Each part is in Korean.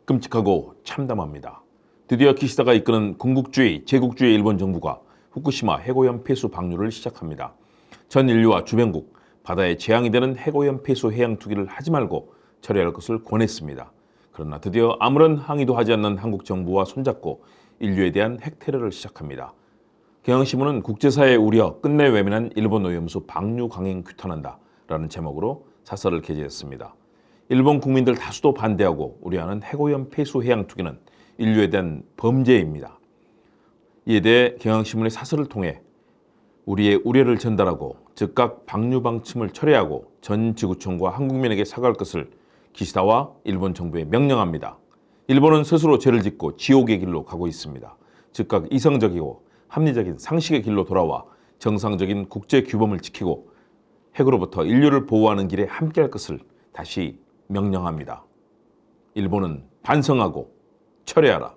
끔찍하고 참담합니다. 드디어 기시다가 이끄는 군국주의, 제국주의 일본 정부가 후쿠시마 해고염 폐수 방류를 시작합니다. 전 인류와 주변국, 바다에 재앙이 되는 해고염 폐수 해양 투기를 하지 말고 처리할 것을 권했습니다. 그러나 드디어 아무런 항의도 하지 않는 한국 정부와 손잡고 인류에 대한 핵테러를 시작합니다. 경향신문은 국제사회에 우려 끝내 외면한 일본 오염수 방류 강행 규탄한다 라는 제목으로 사설을 게재했습니다. 일본 국민들 다수도 반대하고 우려하는 해고염 폐수 해양 투기는 인류에 대한 범죄입니다. 이에 대해 경향신문의 사설을 통해 우리의 우려를 전달하고 즉각 방류 방침을 철회하고 전 지구촌과 한국민에게 사과할 것을 기시다와 일본 정부에 명령합니다. 일본은 스스로 죄를 짓고 지옥의 길로 가고 있습니다. 즉각 이성적이고 합리적인 상식의 길로 돌아와 정상적인 국제 규범을 지키고 핵으로부터 인류를 보호하는 길에 함께할 것을 다시 명령합니다. 일본은 반성하고 철회하라.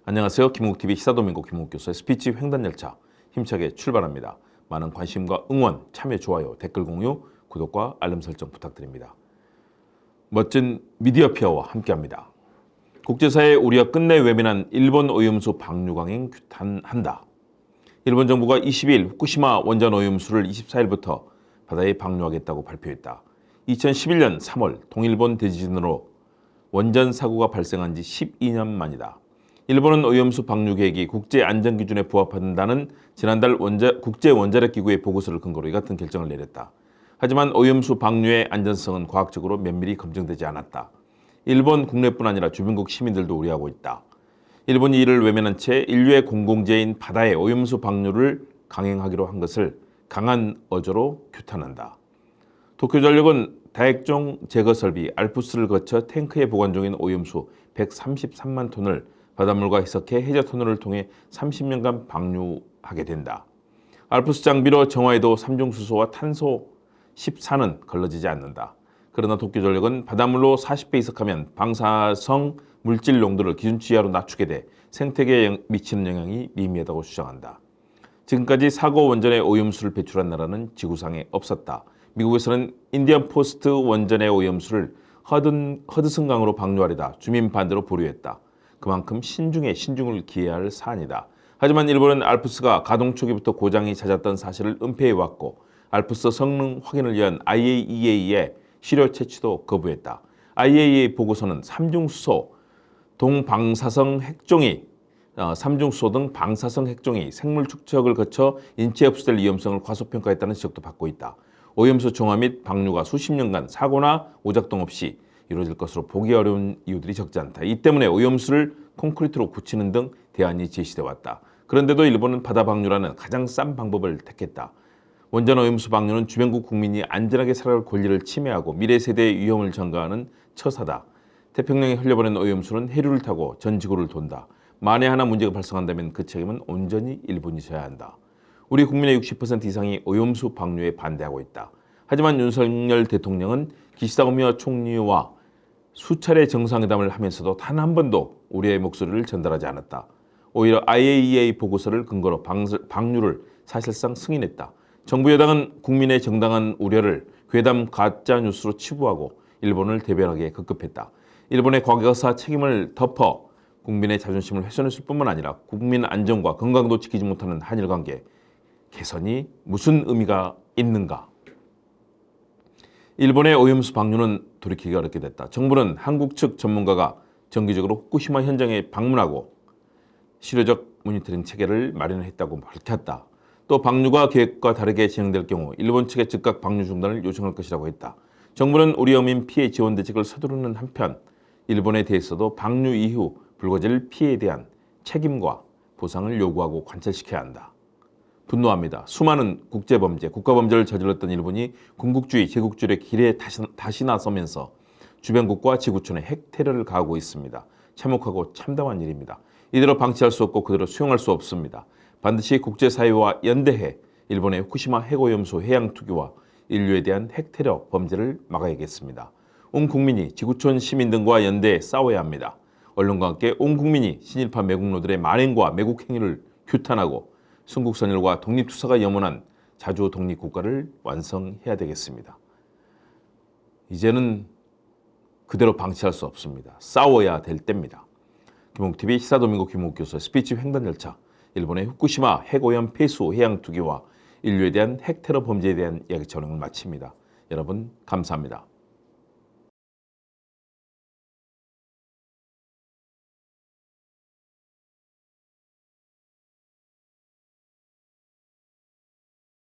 안녕하세요. 김국TV 시사도민고 김국 교수의 스피치 횡단열차 힘차게 출발합니다. 많은 관심과 응원, 참여, 좋아요, 댓글 공유, 구독과 알림 설정 부탁드립니다. 멋진 미디어 피아와 함께합니다. 국제사회의 우리가 끝내 외면한 일본 오염수 방류 강행 규탄한다. 일본 정부가 22일 후쿠시마 원전 오염수를 24일부터 바다에 방류하겠다고 발표했다. 2011년 3월 동일본 대지진으로 원전 사고가 발생한 지 12년 만이다. 일본은 오염수 방류 계획이 국제안전기준에 부합한다는 지난달 국제원자력기구의 보고서를 근거로 이 같은 결정을 내렸다. 하지만 오염수 방류의 안전성은 과학적으로 면밀히 검증되지 않았다. 일본 국내뿐 아니라 주변국 시민들도 우려하고 있다. 일본이 이를 외면한 채 인류의 공공재인 바다에 오염수 방류를 강행하기로 한 것을 강한 어조로 규탄한다. 도쿄전력은 다액종 제거 설비 알프스를 거쳐 탱크에 보관 중인 오염수 133만 톤을 바닷물과 희석해 해저 터널을 통해 30년간 방류하게 된다. 알프스 장비로 정화해도 삼중수소와 탄소 14는 걸러지지 않는다. 그러나 도쿄전력은 바닷물로 40배 희석하면 방사성 물질 농도를 기준치 이하로 낮추게 돼 생태계에 미치는 영향이 미미하다고 주장한다. 지금까지 사고 원전의 오염수를 배출한 나라는 지구상에 없었다. 미국에서는 인디언 포스트 원전의 오염수를 허드슨강으로 방류하려다 주민 반대로 보류했다. 그만큼 신중에 신중을 기해야 할 사안이다. 하지만 일본은 알프스가 가동 초기부터 고장이 잦았던 사실을 은폐해왔고 알프스 성능 확인을 위한 IAEA의 시료 채취도 거부했다. IAEA 보고서는 삼중수소 등 방사성 핵종이 생물 축적을 거쳐 인체에 흡수될 위험성을 과소평가했다는 지적도 받고 있다. 오염수 정화 및 방류가 수십 년간 사고나 오작동 없이 이루어질 것으로 보기 어려운 이유들이 적지 않다. 이 때문에 오염수를 콘크리트로 굳히는 등 대안이 제시돼 왔다. 그런데도 일본은 바다 방류라는 가장 싼 방법을 택했다. 원전 오염수 방류는 주변국 국민이 안전하게 살아갈 권리를 침해하고 미래 세대의 위험을 전가하는 처사다. 태평양에 흘려보낸 오염수는 해류를 타고 전 지구를 돈다. 만에 하나 문제가 발생한다면 그 책임은 온전히 일본이 져야 한다. 우리 국민의 60% 이상이 오염수 방류에 반대하고 있다. 하지만 윤석열 대통령은 기시다 총리와 수차례 정상회담을 하면서도 단 한 번도 우리의 목소리를 전달하지 않았다. 오히려 IAEA 보고서를 근거로 방류를 사실상 승인했다. 정부 여당은 국민의 정당한 우려를 괴담 가짜뉴스로 치부하고 일본을 대변하기에 급급했다. 일본의 과거사 책임을 덮어 국민의 자존심을 훼손했을 뿐만 아니라 국민 안전과 건강도 지키지 못하는 한일 관계 개선이 무슨 의미가 있는가? 일본의 오염수 방류는 돌이키기가 어렵게 됐다. 정부는 한국 측 전문가가 정기적으로 후쿠시마 현장에 방문하고 실효적 모니터링 체계를 마련했다고 밝혔다. 또 방류가 계획과 다르게 진행될 경우 일본 측에 즉각 방류 중단을 요청할 것이라고 했다. 정부는 우리 어민 피해 지원 대책을 서두르는 한편 일본에 대해서도 방류 이후 불거질 피해에 대한 책임과 보상을 요구하고 관철시켜야 한다. 분노합니다. 수많은 국제범죄, 국가범죄를 저질렀던 일본이 군국주의, 제국주의의 길에 다시 나서면서 주변국과 지구촌에 핵테러를 가하고 있습니다. 참혹하고 참담한 일입니다. 이대로 방치할 수 없고 그대로 수용할 수 없습니다. 반드시 국제사회와 연대해 일본의 후쿠시마 핵오염수 해양 투기와 인류에 대한 핵테러 범죄를 막아야겠습니다. 온 국민이 지구촌 시민 등과 연대해 싸워야 합니다. 언론과 함께 온 국민이 친일파 매국노들의 만행과 매국 행위를 규탄하고 순국선열과 독립투사가 염원한 자주 독립국가를 완성해야 되겠습니다. 이제는 그대로 방치할 수 없습니다. 싸워야 될 때입니다. 김옥TV 히사도밍고 김옥 교수의 스피치 횡단 열차, 일본의 후쿠시마 핵오염 폐수 해양 투기와 인류에 대한 핵 테러 범죄에 대한 이야기 전형을 마칩니다. 여러분 감사합니다.